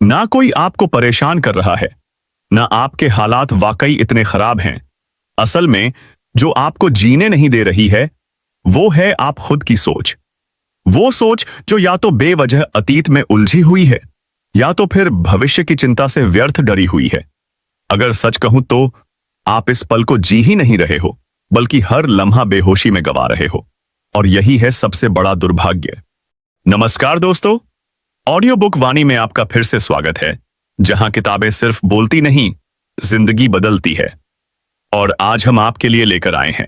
ना कोई आपको परेशान कर रहा है, ना आपके हालात वाकई इतने खराब हैं। असल में जो आपको जीने नहीं दे रही है वो है आप खुद की सोच। वो सोच जो या तो बेवजह अतीत में उलझी हुई है या तो फिर भविष्य की चिंता से व्यर्थ डरी हुई है। अगर सच कहूं तो आप इस पल को जी ही नहीं रहे हो, बल्कि हर लम्हा बेहोशी में गवा रहे हो, और यही है सबसे बड़ा दुर्भाग्य। नमस्कार दोस्तों, ऑडियो बुक वाणी में आपका फिर से स्वागत है, जहां किताबें सिर्फ बोलती नहीं, जिंदगी बदलती है। और आज हम आपके लिए लेकर आए हैं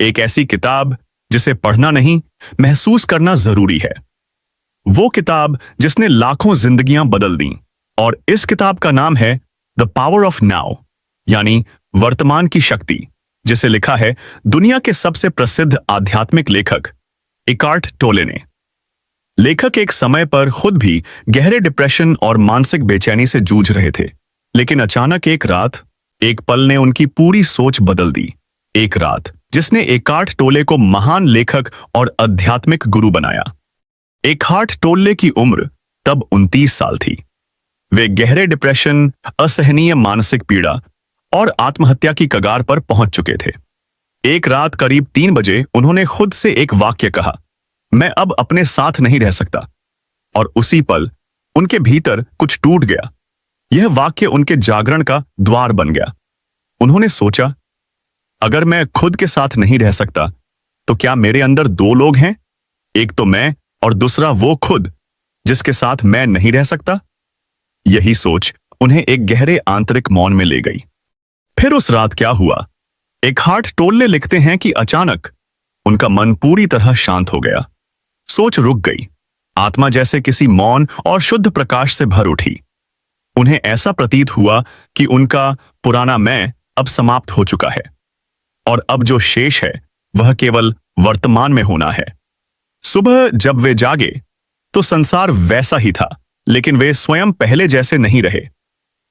एक ऐसी किताब जिसे पढ़ना नहीं, महसूस करना जरूरी है। वो किताब जिसने लाखों जिंदगियां बदल दी, और इस किताब का नाम है द पावर ऑफ नाउ, यानी वर्तमान की शक्ति, जिसे लिखा है दुनिया के सबसे प्रसिद्ध आध्यात्मिक लेखक इकार्ट टोले ने। लेखक एक समय पर खुद भी गहरे डिप्रेशन और मानसिक बेचैनी से जूझ रहे थे, लेकिन अचानक एक रात, एक पल ने उनकी पूरी सोच बदल दी। एक रात जिसने इकार्ट टोले को महान लेखक और आध्यात्मिक गुरु बनाया। इकार्ट टोले की उम्र तब 29 साल थी। वे गहरे डिप्रेशन, असहनीय मानसिक पीड़ा और आत्महत्या की कगार पर पहुंच चुके थे। एक रात करीब 3 बजे उन्होंने खुद से एक वाक्य कहा, मैं अब अपने साथ नहीं रह सकता। और उसी पल उनके भीतर कुछ टूट गया। यह वाक्य उनके जागरण का द्वार बन गया। उन्होंने सोचा, अगर मैं खुद के साथ नहीं रह सकता तो क्या मेरे अंदर 2 लोग हैं? एक तो मैं और दूसरा वो खुद जिसके साथ मैं नहीं रह सकता। यही सोच उन्हें एक गहरे आंतरिक मौन में ले गई। फिर उस रात क्या हुआ? इकार्ट टोले लिखते हैं कि अचानक उनका मन पूरी तरह शांत हो गया। सोच रुक गई। आत्मा जैसे किसी मौन और शुद्ध प्रकाश से भर उठी। उन्हें ऐसा प्रतीत हुआ कि उनका पुराना मैं अब समाप्त हो चुका है, और अब जो शेष है वह केवल वर्तमान में होना है। सुबह जब वे जागे तो संसार वैसा ही था, लेकिन वे स्वयं पहले जैसे नहीं रहे।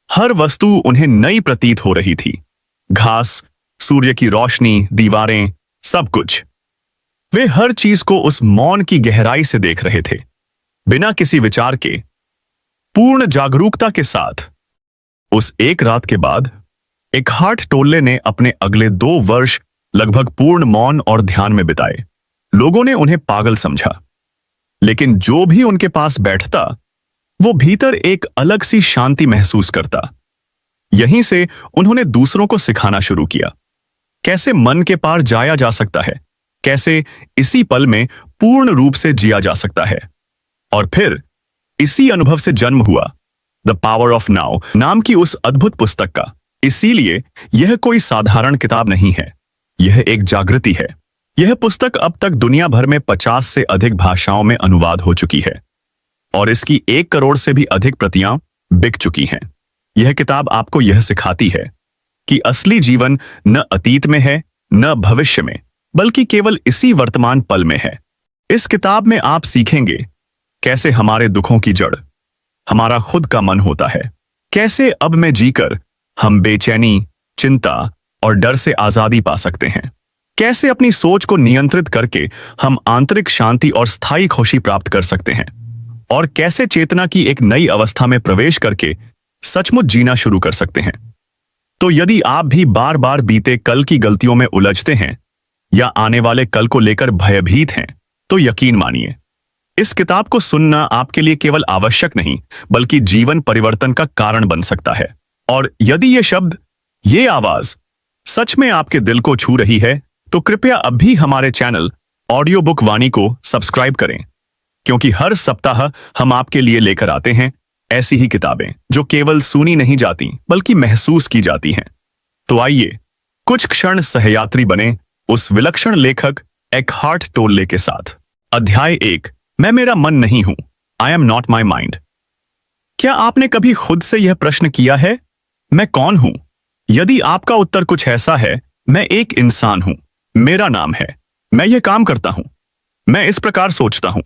हर वस्तु उन्हें नई प्रतीत हो रही थी। घास, सूर्य की रोशनी, दीवारें, सब कुछ। वे हर चीज को उस मौन की गहराई से देख रहे थे, बिना किसी विचार के, पूर्ण जागरूकता के साथ। उस एक रात के बाद इकार्ट टोले ने अपने अगले 2 वर्ष लगभग पूर्ण मौन और ध्यान में बिताए। लोगों ने उन्हें पागल समझा, लेकिन जो भी उनके पास बैठता वो भीतर एक अलग सी शांति महसूस करता। यहीं से उन्होंने दूसरों को सिखाना शुरू किया, कैसे मन के पार जाया जा सकता है, कैसे इसी पल में पूर्ण रूप से जिया जा सकता है। और फिर इसी अनुभव से जन्म हुआ द पावर ऑफ नाउ नाम की उस अद्भुत पुस्तक का। इसीलिए यह कोई साधारण किताब नहीं है, यह एक जागृति है। यह पुस्तक अब तक दुनिया भर में 50 से अधिक भाषाओं में अनुवाद हो चुकी है, और इसकी 1 करोड़ से भी अधिक प्रतियां बिक चुकी हैं। यह किताब आपको यह सिखाती है कि असली जीवन न अतीत में है, न भविष्य में, बल्कि केवल इसी वर्तमान पल में है। इस किताब में आप सीखेंगे कैसे हमारे दुखों की जड़ हमारा खुद का मन होता है, कैसे अब में जीकर हम बेचैनी, चिंता और डर से आजादी पा सकते हैं, कैसे अपनी सोच को नियंत्रित करके हम आंतरिक शांति और स्थायी खुशी प्राप्त कर सकते हैं, और कैसे चेतना की एक नई अवस्था में प्रवेश करके सचमुच जीना शुरू कर सकते हैं। तो यदि आप भी बार बार बीते कल की गलतियों में उलझते हैं या आने वाले कल को लेकर भयभीत हैं, तो यकीन मानिए, इस किताब को सुनना आपके लिए केवल आवश्यक नहीं, बल्कि जीवन परिवर्तन का कारण बन सकता है। और यदि ये शब्द, ये आवाज सच में आपके दिल को छू रही है, तो कृपया अभी हमारे चैनल ऑडियो बुक वाणी को सब्सक्राइब करें, क्योंकि हर सप्ताह हम आपके लिए लेकर आते हैं ऐसी ही किताबें जो केवल सुनी नहीं जाती, बल्कि महसूस की जाती हैं। तो आइए कुछ क्षण सहयात्री बने उस विलक्षण लेखक इकार्ट टोले के साथ। अध्याय 1, मैं मेरा मन नहीं हूं, I am not my mind. क्या आपने कभी खुद से यह प्रश्न किया है, मैं कौन हूं? यदि आपका उत्तर कुछ ऐसा है, मैं एक इंसान हूं, मेरा नाम है, मैं यह काम करता हूं, मैं इस प्रकार सोचता हूं,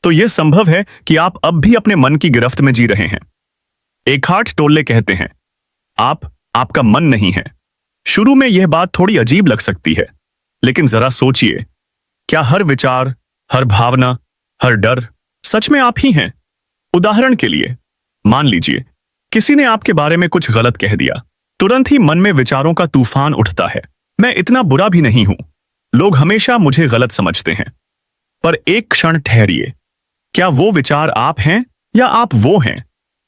तो यह संभव है कि आप अब भी अपने मन की गिरफ्त में जी रहे हैं। इकार्ट टोले कहते हैं, आपका मन नहीं है। शुरू में यह बात थोड़ी अजीब लग सकती है, लेकिन जरा सोचिए, क्या हर विचार, हर भावना, हर डर सच में आप ही हैं? उदाहरण के लिए, मान लीजिए किसी ने आपके बारे में कुछ गलत कह दिया, तुरंत ही मन में विचारों का तूफान उठता है। मैं इतना बुरा भी नहीं हूं, लोग हमेशा मुझे गलत समझते हैं। पर एक क्षण ठहरिए, क्या वो विचार आप हैं या आप वो हैं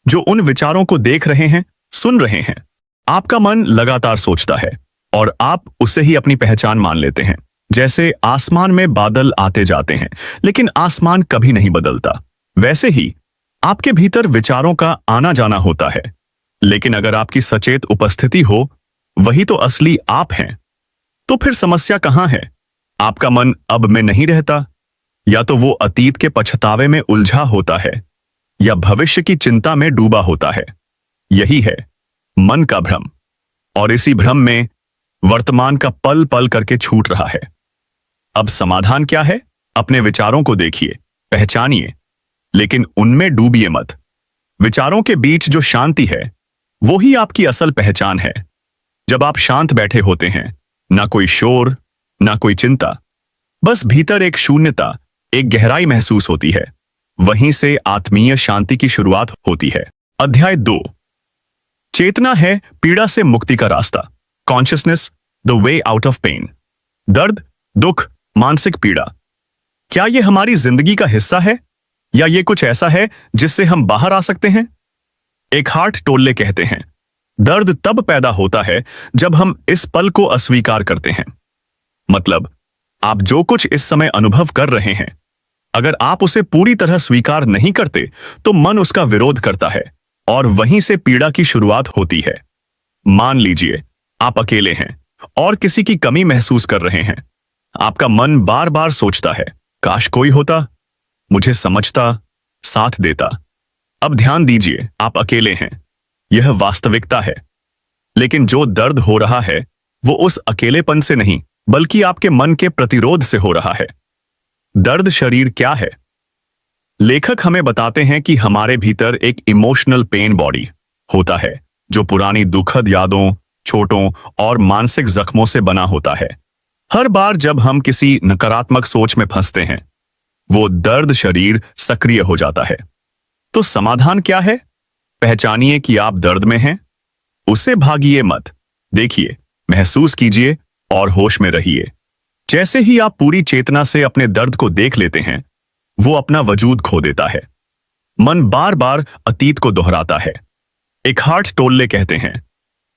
जो उन विचारों को देख रहे हैं, सुन रहे हैं? आपका मन लगातार सोचता है और आप उसे ही अपनी पहचान मान लेते हैं। जैसे आसमान में बादल आते जाते हैं लेकिन आसमान कभी नहीं बदलता, वैसे ही आपके भीतर विचारों का आना जाना होता है। लेकिन अगर आपकी सचेत उपस्थिति हो, वही तो असली आप हैं। तो फिर समस्या कहां है? आपका मन अब में नहीं रहता, या तो वो अतीत के पछतावे में उलझा होता है या भविष्य की चिंता में डूबा होता है। यही है मन का भ्रम, और इसी भ्रम में वर्तमान का पल पल करके छूट रहा है। अब समाधान क्या है? अपने विचारों को देखिए, पहचानिए, लेकिन उनमें डूबिए मत। विचारों के बीच जो शांति है, वो ही आपकी असल पहचान है। जब आप शांत बैठे होते हैं, ना कोई शोर, ना कोई चिंता, बस भीतर एक शून्यता, एक गहराई महसूस होती है। वहीं से आत्मीय शांति की शुरुआत होती है। अध्याय 2, चेतना है पीड़ा से मुक्ति का रास्ता। Consciousness, the way out of pain. दर्द, दुख, मानसिक पीड़ा, क्या ये हमारी जिंदगी का हिस्सा है या ये कुछ ऐसा है जिससे हम बाहर आ सकते हैं? एक हार्ट टोल्ले कहते हैं, दर्द तब पैदा होता है जब हम इस पल को अस्वीकार करते हैं। मतलब, आप जो कुछ इस समय अनुभव कर रहे हैं, अगर आप उसे पूरी तरह स्वीकार नहीं करते तो मन उसका विरोध करता है और वहीं से पीड़ा की शुरुआत होती है। मान लीजिए आप अकेले हैं और किसी की कमी महसूस कर रहे हैं। आपका मन बार बार सोचता है, काश कोई होता, मुझे समझता, साथ देता। अब ध्यान दीजिए, आप अकेले हैं, यह वास्तविकता है। लेकिन जो दर्द हो रहा है वो उस अकेलेपन से नहीं, बल्कि आपके मन के प्रतिरोध से हो रहा है। दर्द शरीर क्या है? लेखक हमें बताते हैं कि हमारे भीतर एक इमोशनल पेन बॉडी होता है जो पुरानी दुखद यादों, चोटों और मानसिक जख्मों से बना होता है। हर बार जब हम किसी नकारात्मक सोच में फंसते हैं, वो दर्द शरीर सक्रिय हो जाता है। तो समाधान क्या है? पहचानिए कि आप दर्द में हैं, उसे भागिए मत। देखिए, महसूस कीजिए और होश में रहिए। जैसे ही आप पूरी चेतना से अपने दर्द को देख लेते हैं, वो अपना वजूद खो देता है। मन बार बार अतीत को दोहराता है। एक हार्ट टोल्ले कहते हैं,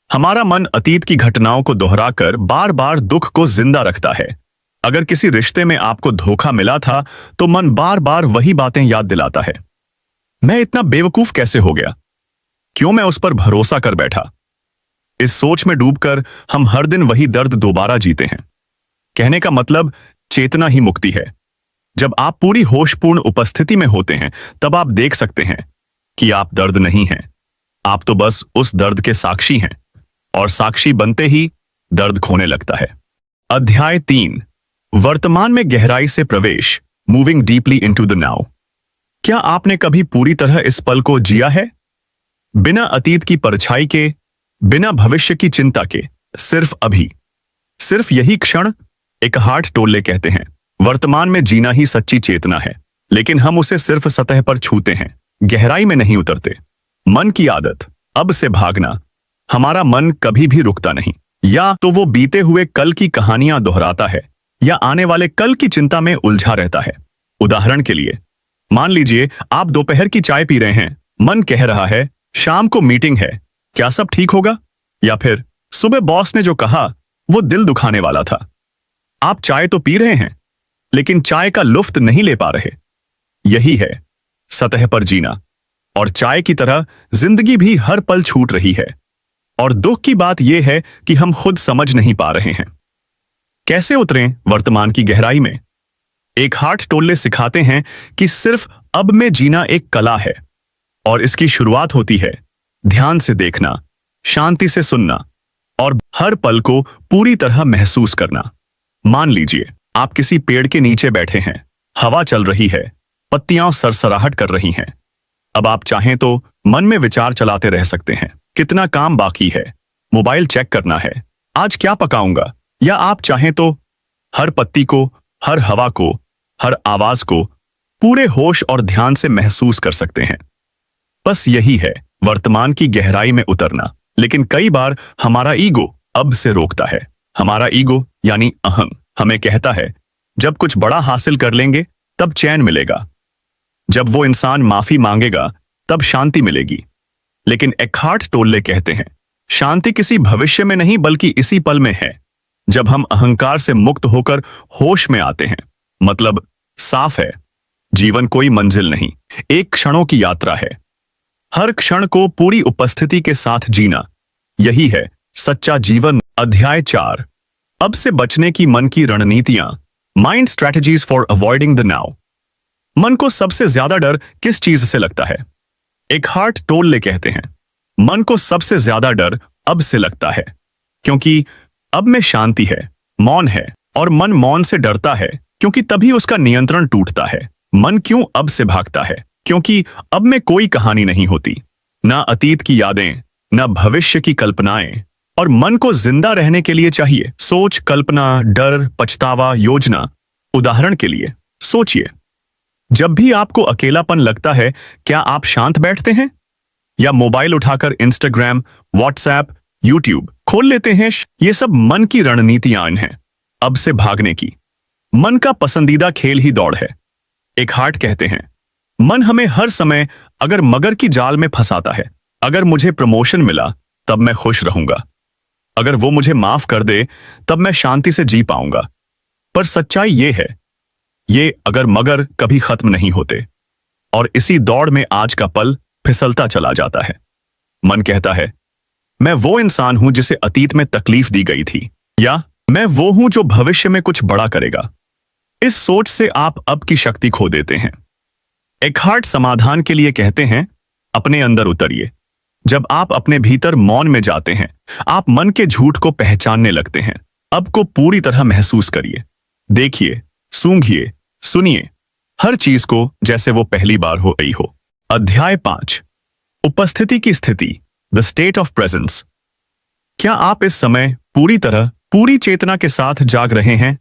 हमारा मन अतीत की घटनाओं को दोहराकर बार बार दुख को जिंदा रखता है। अगर किसी रिश्ते में आपको धोखा मिला था तो मन बार बार वही बातें याद दिलाता है। मैं इतना बेवकूफ कैसे हो गया? क्यों मैं उस पर भरोसा कर बैठा? इस सोच में डूबकर हम हर दिन वही दर्द दोबारा जीते हैं। कहने का मतलब, चेतना ही मुक्ति है। जब आप पूरी होशपूर्ण उपस्थिति में होते हैं, तब आप देख सकते हैं कि आप दर्द नहीं हैं। आप तो बस उस दर्द के साक्षी हैं, और साक्षी बनते ही दर्द खोने लगता है। अध्याय 3, वर्तमान में गहराई से प्रवेश, moving deeply into the now. क्या आपने कभी पूरी तरह इस पल को जिया है? बिना अतीत की परछाई के, बिना भविष्य की चिंता के, सिर्फ अभी, सिर्फ यही क्षण। एक हार्ट टोल्ले कहते हैं, वर्तमान में जीना ही सच्ची चेतना है, लेकिन हम उसे सिर्फ सतह पर छूते हैं, गहराई में नहीं उतरते। मन की आदत, अब से भागना। हमारा मन कभी भी रुकता नहीं। या तो वो बीते हुए कल की कहानियां दोहराता है या आने वाले कल की चिंता में उलझा रहता है। उदाहरण के लिए, मान लीजिए आप दोपहर की चाय पी रहे हैं, मन कह रहा है, शाम को मीटिंग है, क्या सब ठीक होगा? या फिर सुबह बॉस ने जो कहा वो दिल दुखाने वाला था। आप चाय तो पी रहे हैं, लेकिन चाय का लुफ्त नहीं ले पा रहे। यही है सतह पर जीना। और चाय की तरह जिंदगी भी हर पल छूट रही है। और दुख की बात यह है कि हम खुद समझ नहीं पा रहे हैं। कैसे उतरें वर्तमान की गहराई में? एक हार्ट टोल्ले सिखाते हैं कि सिर्फ अब में जीना एक कला है, और इसकी शुरुआत होती है ध्यान से देखना, शांति से सुनना और हर पल को पूरी तरह महसूस करना। मान लीजिए आप किसी पेड़ के नीचे बैठे हैं, हवा चल रही है, पत्तियां सरसराहट कर रही हैं। अब आप चाहें तो मन में विचार चलाते रह सकते हैं, कितना काम बाकी है, मोबाइल चेक करना है, आज क्या पकाऊंगा। या आप चाहें तो हर पत्ती को, हर हवा को, हर आवाज को पूरे होश और ध्यान से महसूस कर सकते हैं। बस यही है वर्तमान की गहराई में उतरना। लेकिन कई बार हमारा ईगो अब से रोकता है। हमारा ईगो यानी अहम हमें कहता है जब कुछ बड़ा हासिल कर लेंगे तब चैन मिलेगा, जब वो इंसान माफी मांगेगा तब शांति मिलेगी। लेकिन एक्हार्ट टोल्ले कहते हैं शांति किसी भविष्य में नहीं बल्कि इसी पल में है, जब हम अहंकार से मुक्त होकर होश में आते हैं। मतलब साफ है, जीवन कोई मंजिल नहीं, एक क्षणों की यात्रा है। हर क्षण को पूरी उपस्थिति के साथ जीना, यही है सच्चा जीवन। अध्याय 4, अब से बचने की मन की रणनीतियां, mind strategies for avoiding the now. मन को सबसे ज्यादा डर किस चीज से लगता है? एक्हार्ट टोल्ले कहते हैं मन को सबसे ज्यादा डर अब से लगता है, क्योंकि अब में शांति है, मौन है, और मन मौन से डरता है क्योंकि तभी उसका नियंत्रण टूटता है। मन क्यों अब से भागता है? क्योंकि अब में कोई कहानी नहीं होती, ना अतीत की यादें, ना भविष्य की कल्पनाएं, और मन को जिंदा रहने के लिए चाहिए सोच, कल्पना, डर, पछतावा, योजना। उदाहरण के लिए सोचिए, जब भी आपको अकेलापन लगता है क्या आप शांत बैठते हैं या मोबाइल उठाकर इंस्टाग्राम, व्हाट्सएप, यूट्यूब खोल लेते हैं? ये सब मन की रणनीतियां हैं अब से भागने की। मन का पसंदीदा खेल ही दौड़ है। एक्हार्ट कहते हैं मन हमें हर समय अगर मगर की जाल में फंसाता है। अगर मुझे प्रमोशन मिला तब मैं खुश रहूंगा, अगर वो मुझे माफ कर दे तब मैं शांति से जी पाऊंगा। पर सच्चाई ये है, ये अगर मगर कभी खत्म नहीं होते, और इसी दौड़ में आज का पल फिसलता चला जाता है। मन कहता है मैं वो इंसान हूं जिसे अतीत में तकलीफ दी गई थी, या मैं वो हूं जो भविष्य में कुछ बड़ा करेगा। इस सोच से आप अब की शक्ति खो देते हैं। एक्हार्ट समाधान के लिए कहते हैं अपने अंदर उतरिए। जब आप अपने भीतर मौन में जाते हैं, आप मन के झूठ को पहचानने लगते हैं। अब को पूरी तरह महसूस करिए, देखिए, सूंघिए, सुनिए हर चीज को जैसे वो पहली बार हो गई हो। अध्याय 5, उपस्थिति की स्थिति, द स्टेट ऑफ प्रेजेंस। क्या आप इस समय पूरी तरह, पूरी चेतना के साथ जाग रहे हैं?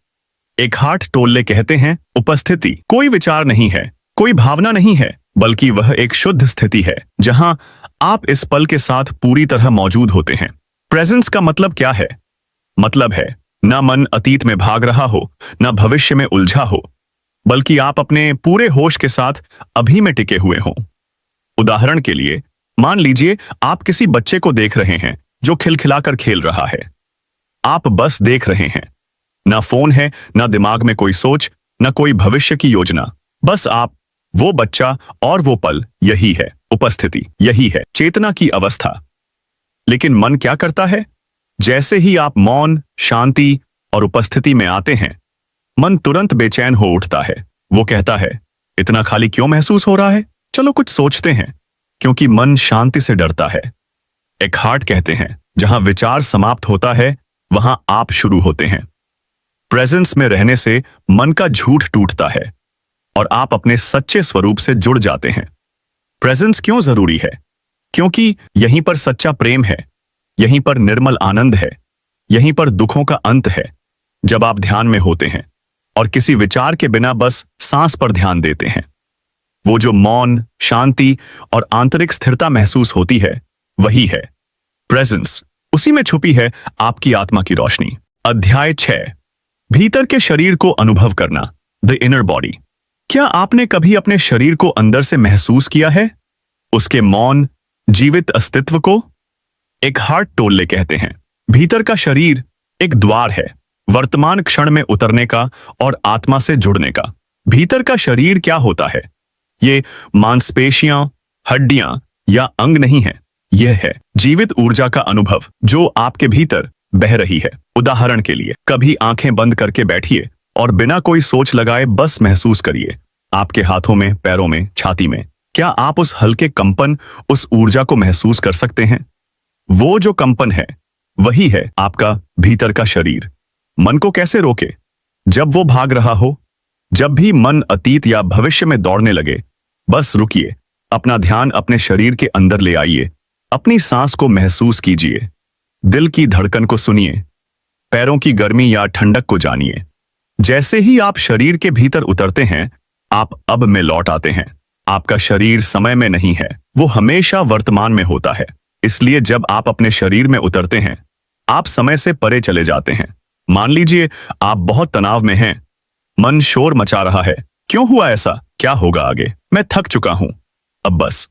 एक्हार्ट टोल्ले कहते हैं उपस्थिति कोई विचार नहीं है, कोई भावना नहीं है, बल्कि वह एक शुद्ध स्थिति है जहां आप इस पल के साथ पूरी तरह मौजूद होते हैं। प्रेजेंस का मतलब क्या है? मतलब है ना मन अतीत में भाग रहा हो, ना भविष्य में उलझा हो, बल्कि आप अपने पूरे होश के साथ अभी में टिके हुए हों। उदाहरण के लिए मान लीजिए आप किसी बच्चे को देख रहे हैं जो खिलखिलाकर खेल रहा है। आप बस देख रहे हैं, ना फोन है, ना दिमाग में कोई सोच, ना कोई भविष्य की योजना, बस आप, वो बच्चा और वो पल। यही है उपस्थिति, यही है चेतना की अवस्था। लेकिन मन क्या करता है? जैसे ही आप मौन, शांति और उपस्थिति में आते हैं, मन तुरंत बेचैन हो उठता है। वो कहता है इतना खाली क्यों महसूस हो रहा है, चलो कुछ सोचते हैं, क्योंकि मन शांति से डरता है। एक्हार्ट कहते हैं जहां विचार समाप्त होता है वहां आप शुरू होते हैं। प्रेजेंस में रहने से मन का झूठ टूटता है और आप अपने सच्चे स्वरूप से जुड़ जाते हैं। प्रेजेंस क्यों जरूरी है? क्योंकि यहीं पर सच्चा प्रेम है, यहीं पर निर्मल आनंद है, यहीं पर दुखों का अंत है। जब आप ध्यान में होते हैं और किसी विचार के बिना बस सांस पर ध्यान देते हैं, वो जो मौन, शांति और आंतरिक स्थिरता महसूस होती है, वही है प्रेजेंस। उसी में छुपी है आपकी आत्मा की रोशनी। अध्याय 6, भीतर के शरीर को अनुभव करना, द इनर बॉडी। क्या आपने कभी अपने शरीर को अंदर से महसूस किया है, उसके मौन, जीवित अस्तित्व को? एक्हार्ट टोल्ले कहते हैं भीतर का शरीर एक द्वार है वर्तमान क्षण में उतरने का और आत्मा से जुड़ने का। भीतर का शरीर क्या होता है? ये मांसपेशियां, हड्डियां या अंग नहीं है, यह है जीवित ऊर्जा का अनुभव जो आपके भीतर बह रही है। उदाहरण के लिए कभी आंखें बंद करके बैठिए और बिना कोई सोच लगाए बस महसूस करिए, आपके हाथों में, पैरों में, छाती में। क्या आप उस हल्के कंपन, उस ऊर्जा को महसूस कर सकते हैं? वो जो कंपन है वही है आपका भीतर का शरीर। मन को कैसे रोके जब वो भाग रहा हो? जब भी मन अतीत या भविष्य में दौड़ने लगे, बस रुकिए, अपना ध्यान अपने शरीर के अंदर ले आइए। अपनी सांस को महसूस कीजिए, दिल की धड़कन को सुनिए, पैरों की गर्मी या ठंडक को जानिए। जैसे ही आप शरीर के भीतर उतरते हैं, आप अब में लौट आते हैं। आपका शरीर समय में नहीं है, वो हमेशा वर्तमान में होता है। इसलिए जब आप अपने शरीर में उतरते हैं, आप समय से परे चले जाते हैं। मान लीजिए आप बहुत तनाव में हैं, मन शोर मचा रहा है। क्यों हुआ ऐसा? क्या होगा आगे? मैं थक चुका हूं। अब बस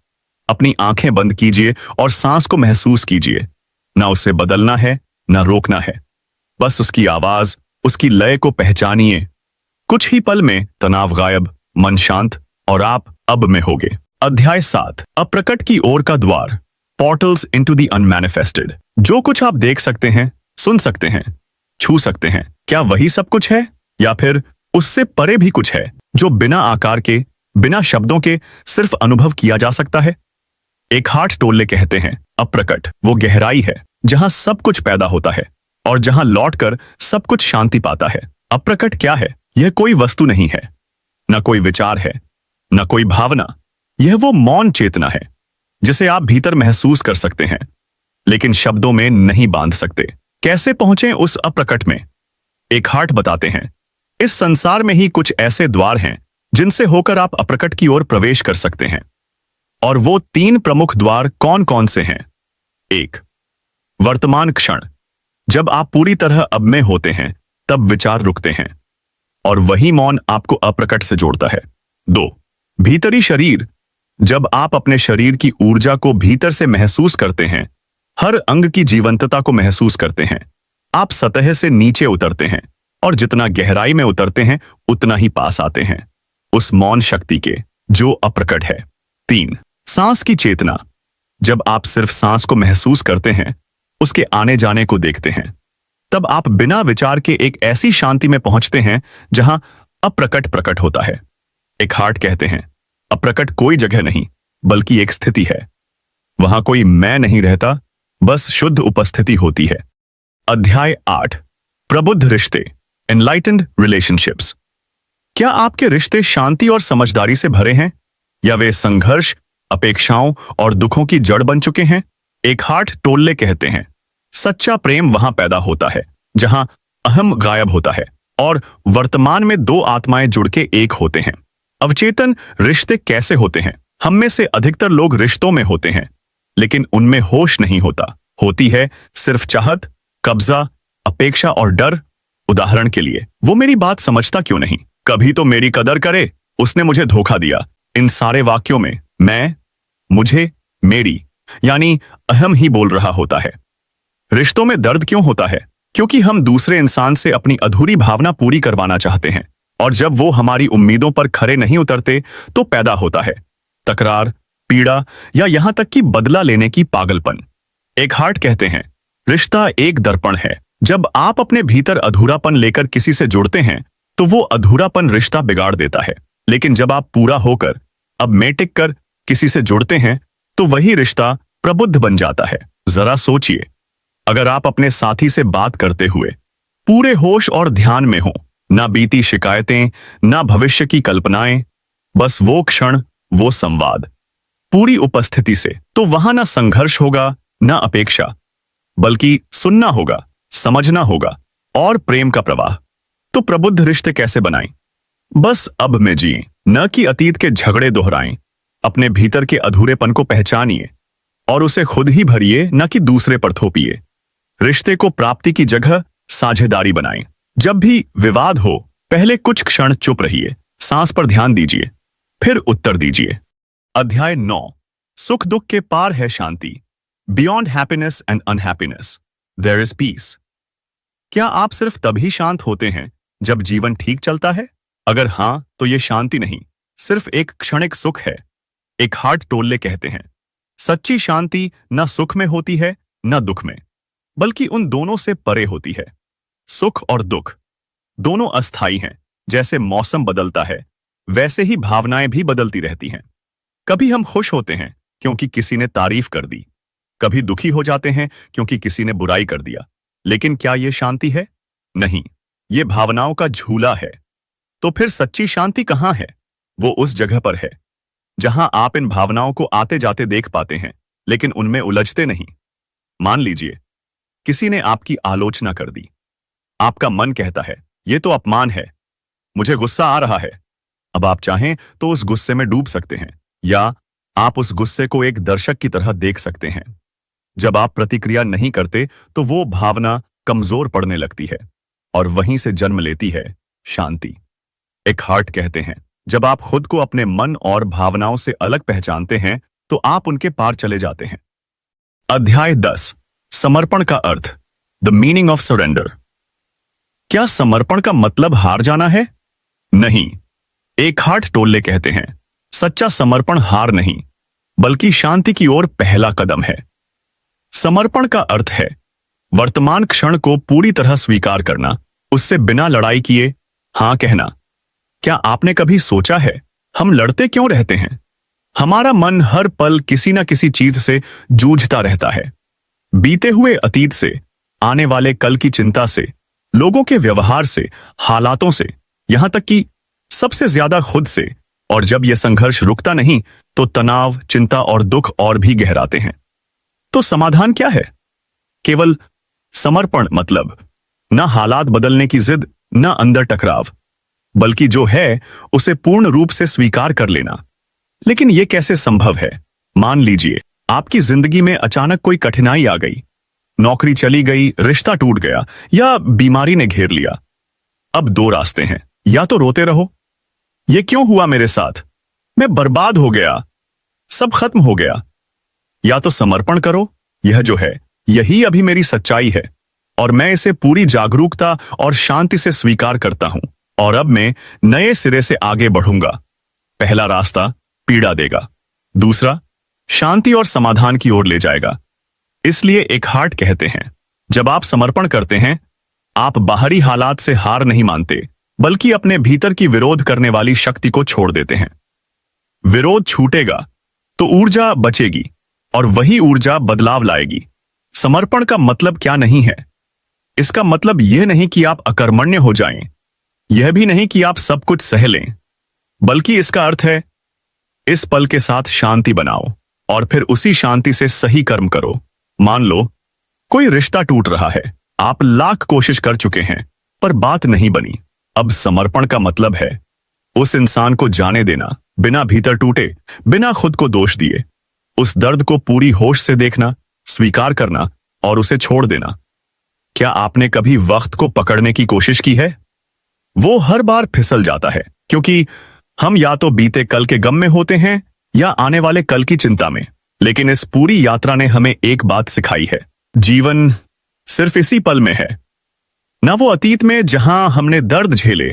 अपनी आंखें बंद कीजिए और सांस को महसूस कीजिए। ना उसे बदलना है, ना रोकना है। बस उसकी आवाज, उसकी लय को पहचानिए। कुछ ही पल में तनाव गायब, मन शांत और आप अब में होगे। अध्याय 7, अप्रकट की ओर का द्वार, पोर्टल्स इनटू द अनमैनिफेस्टेड। जो कुछ आप देख सकते हैं, सुन सकते हैं, छू सकते हैं, क्या वही सब कुछ है, या फिर उससे परे भी कुछ है जो बिना आकार के, बिना शब्दों के सिर्फ अनुभव किया जा सकता है? एकहार्ट टोल्ले कहते हैं, अप्रकट वो गहराई है जहां सब कुछ पैदा होता है और जहां लौटकर सब कुछ शांति पाता है। अप्रकट क्या है? यह कोई वस्तु नहीं है, न कोई विचार है, न कोई भावना। यह वो मौन चेतना है जिसे आप भीतर महसूस कर सकते हैं, लेकिन शब्दों में नहीं बांध सकते। कैसे पहुंचे उस अप्रकट में? एकहार्ट बताते हैं, इस संसार में ही कुछ ऐसे द्वार हैं जिनसे होकर आप अप्रकट की ओर प्रवेश कर सकते हैं। और वो 3 प्रमुख द्वार कौन कौन से हैं? 1, वर्तमान क्षण। जब आप पूरी तरह अब में होते हैं, तब विचार रुकते हैं और वही मौन आपको अप्रकट से जोड़ता है। 2, भीतरी शरीर। जब आप अपने शरीर की ऊर्जा को भीतर से महसूस करते हैं, हर अंग की जीवंतता को महसूस करते हैं, आप सतह से नीचे उतरते हैं और जितना गहराई में उतरते हैं उतना ही पास आते हैं उस मौन शक्ति के जो अप्रकट है। 3, सांस की चेतना। जब आप सिर्फ सांस को महसूस करते हैं, उसके आने जाने को देखते हैं, तब आप बिना विचार के एक ऐसी शांति में पहुंचते हैं जहां अप्रकट प्रकट होता है। एकहार्ट कहते हैं, अप्रकट कोई जगह नहीं बल्कि एक स्थिति है। वहां कोई मैं नहीं रहता, बस शुद्ध उपस्थिति होती है। अध्याय 8, प्रबुद्ध रिश्ते, एनलाइटेंड रिलेशनशिप्स। क्या आपके रिश्ते शांति और समझदारी से भरे हैं, या वे संघर्ष, अपेक्षाओं और दुखों की जड़ बन चुके हैं? एकहार्ट टोल्ले कहते हैं, सच्चा प्रेम वहां पैदा होता है जहां अहम गायब होता है और वर्तमान में 2 आत्माएं जुड़ के एक होते हैं। अवचेतन रिश्ते कैसे होते हैं? हम में से अधिकतर लोग रिश्तों में होते हैं, लेकिन उनमें होश नहीं होता। होती है सिर्फ चाहत, कब्जा, अपेक्षा और डर। उदाहरण के लिए, वो मेरी बात समझता क्यों नहीं? कभी तो मेरी कदर करे, उसने मुझे धोखा दिया। इन सारे वाक्यों में मैं, मुझे, मेरी यानी अहम ही बोल रहा होता है। रिश्तों में दर्द क्यों होता है? क्योंकि हम दूसरे इंसान से अपनी अधूरी भावना पूरी करवाना चाहते हैं, और जब वो हमारी उम्मीदों पर खरे नहीं उतरते तो पैदा होता है तकरार, पीड़ा या यहां तक कि बदला लेने की पागलपन। एकहार्ट कहते हैं, रिश्ता एक दर्पण है। जब आप अपने भीतर अधूरापन लेकर किसी से जुड़ते हैं तो वो अधूरापन रिश्ता बिगाड़ देता है, लेकिन जब आप पूरा होकर, अब में टिक कर किसी से जुड़ते हैं तो वही रिश्ता प्रबुद्ध बन जाता है। जरा सोचिए, अगर आप अपने साथी से बात करते हुए पूरे होश और ध्यान में हो, ना बीती शिकायतें, ना भविष्य की कल्पनाएं, बस वो क्षण, वो संवाद, पूरी उपस्थिति से, तो वहां ना संघर्ष होगा, ना अपेक्षा, बल्कि सुनना होगा, समझना होगा और प्रेम का प्रवाह। तो प्रबुद्ध रिश्ते कैसे बनाएं? बस अब में जिएं, न कि अतीत के झगड़े दोहराएं। अपने भीतर के अधूरेपन को पहचानिए और उसे खुद ही भरिए, न कि दूसरे पर थोपिए। रिश्ते को प्राप्ति की जगह साझेदारी बनाएं। जब भी विवाद हो, पहले कुछ क्षण चुप रहिए, सांस पर ध्यान दीजिए, फिर उत्तर दीजिए। अध्याय 9, सुख दुख के पार है शांति। Beyond happiness and unhappiness there is peace. क्या आप सिर्फ तभी शांत होते हैं जब जीवन ठीक चलता है? अगर हां, तो यह शांति नहीं, सिर्फ एक क्षणिक सुख है। एकहार्ट टोल्ले कहते हैं, सच्ची शांति न सुख में होती है न दुख में, बल्कि उन दोनों से परे होती है। सुख और दुख दोनों अस्थायी हैं। जैसे मौसम बदलता है, वैसे ही भावनाएं भी बदलती रहती हैं। कभी हम खुश होते हैं क्योंकि किसी ने तारीफ कर दी, कभी दुखी हो जाते हैं क्योंकि किसी ने बुराई कर दिया। लेकिन क्या यह शांति है? नहीं, ये भावनाओं का झूला है। तो फिर सच्ची शांति कहां है? वो उस जगह पर है जहां आप इन भावनाओं को आते जाते देख पाते हैं, लेकिन उनमें उलझते नहीं। मान लीजिए किसी ने आपकी आलोचना कर दी। आपका मन कहता है, यह तो अपमान है, मुझे गुस्सा आ रहा है। अब आप चाहें तो उस गुस्से में डूब सकते हैं, या आप उस गुस्से को एक दर्शक की तरह देख सकते हैं। जब आप प्रतिक्रिया नहीं करते तो वो भावना कमजोर पड़ने लगती है और वहीं से जन्म लेती है शांति। एक हार्ट कहते हैं, जब आप खुद को अपने मन और भावनाओं से अलग पहचानते हैं तो आप उनके पार चले जाते हैं। अध्याय 10, समर्पण का अर्थ, द मीनिंग ऑफ सरेंडर। क्या समर्पण का मतलब हार जाना है? नहीं। एक हार्ट टोल्ले कहते हैं, सच्चा समर्पण हार नहीं बल्कि शांति की ओर पहला कदम है। समर्पण का अर्थ है वर्तमान क्षण को पूरी तरह स्वीकार करना, उससे बिना लड़ाई किए हां कहना। क्या आपने कभी सोचा है हम लड़ते क्यों रहते हैं? हमारा मन हर पल किसी न किसी चीज से जूझता रहता है। बीते हुए अतीत से, आने वाले कल की चिंता से, लोगों के व्यवहार से, हालातों से, यहां तक कि सबसे ज्यादा खुद से। और जब यह संघर्ष रुकता नहीं तो तनाव, चिंता और दुख और भी गहराते हैं। तो समाधान क्या है? केवल समर्पण, मतलब न हालात बदलने की जिद, न अंदर टकराव, बल्कि जो है उसे पूर्ण रूप से स्वीकार कर लेना। लेकिन यह कैसे संभव है? मान लीजिए आपकी जिंदगी में अचानक कोई कठिनाई आ गई, नौकरी चली गई, रिश्ता टूट गया या बीमारी ने घेर लिया। अब दो रास्ते हैं, या तो रोते रहो, ये क्यों हुआ मेरे साथ, मैं बर्बाद हो गया, सब खत्म हो गया, या तो समर्पण करो, यह जो है यही अभी मेरी सच्चाई है और मैं इसे पूरी जागरूकता और शांति से स्वीकार करता हूं और अब मैं नए सिरे से आगे बढ़ूंगा। पहला रास्ता पीड़ा देगा, दूसरा शांति और समाधान की ओर ले जाएगा। इसलिए एक हार्ट कहते हैं, जब आप समर्पण करते हैं आप बाहरी हालात से हार नहीं मानते बल्कि अपने भीतर की विरोध करने वाली शक्ति को छोड़ देते हैं। विरोध छूटेगा तो ऊर्जा बचेगी और वही ऊर्जा बदलाव लाएगी। समर्पण का मतलब क्या नहीं है? इसका मतलब यह नहीं कि आप अकर्मण्य हो जाएं, यह भी नहीं कि आप सब कुछ सह लें, बल्कि इसका अर्थ है इस पल के साथ शांति बनाओ और फिर उसी शांति से सही कर्म करो। मान लो कोई रिश्ता टूट रहा है, आप लाख कोशिश कर चुके हैं पर बात नहीं बनी। अब समर्पण का मतलब है उस इंसान को जाने देना, बिना भीतर टूटे, बिना खुद को दोष दिए। उस दर्द को पूरी होश से देखना, स्वीकार करना और उसे छोड़ देना। क्या आपने कभी वक्त को पकड़ने की कोशिश की है? वो हर बार फिसल जाता है क्योंकि हम या तो बीते कल के गम में होते हैं या आने वाले कल की चिंता में। लेकिन इस पूरी यात्रा ने हमें एक बात सिखाई है, जीवन सिर्फ इसी पल में है। न वो अतीत में जहां हमने दर्द झेले,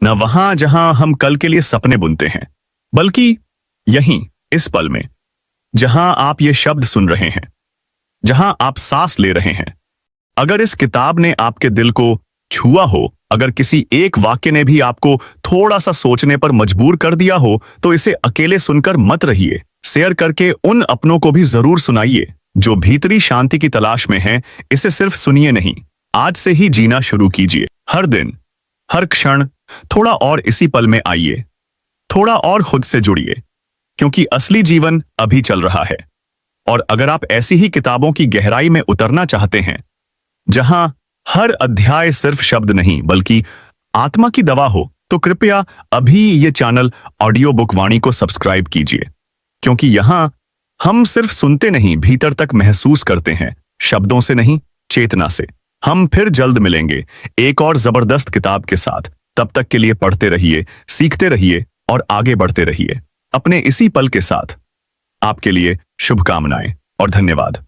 न वहां जहां हम कल के लिए सपने बुनते हैं, बल्कि यहीं इस पल में जहां आप ये शब्द सुन रहे हैं, जहां आप सांस ले रहे हैं। अगर इस किताब ने आपके दिल को छुआ हो, अगर किसी एक वाक्य ने भी आपको थोड़ा सा सोचने पर मजबूर कर दिया हो, तो इसे अकेले सुनकर मत रहिए। शेयर करके उन अपनों को भी जरूर सुनाइए जो भीतरी शांति की तलाश में हैं। इसे सिर्फ सुनिए नहीं, आज से ही जीना शुरू कीजिए। हर दिन, हर क्षण थोड़ा और इसी पल में आइए, थोड़ा और खुद से जुड़िए, क्योंकि असली जीवन अभी चल रहा है। और अगर आप ऐसी ही किताबों की गहराई में उतरना चाहते हैं, जहां हर अध्याय सिर्फ शब्द नहीं बल्कि आत्मा की दवा हो, तो कृपया अभी ये चैनल ऑडियो बुक वाणी को सब्सक्राइब कीजिए, क्योंकि यहां हम सिर्फ सुनते नहीं, भीतर तक महसूस करते हैं, शब्दों से नहीं, चेतना से। हम फिर जल्द मिलेंगे एक और जबरदस्त किताब के साथ। तब तक के लिए पढ़ते रहिए, सीखते रहिए और आगे बढ़ते रहिए अपने इसी पल के साथ। आपके लिए शुभकामनाएं और धन्यवाद।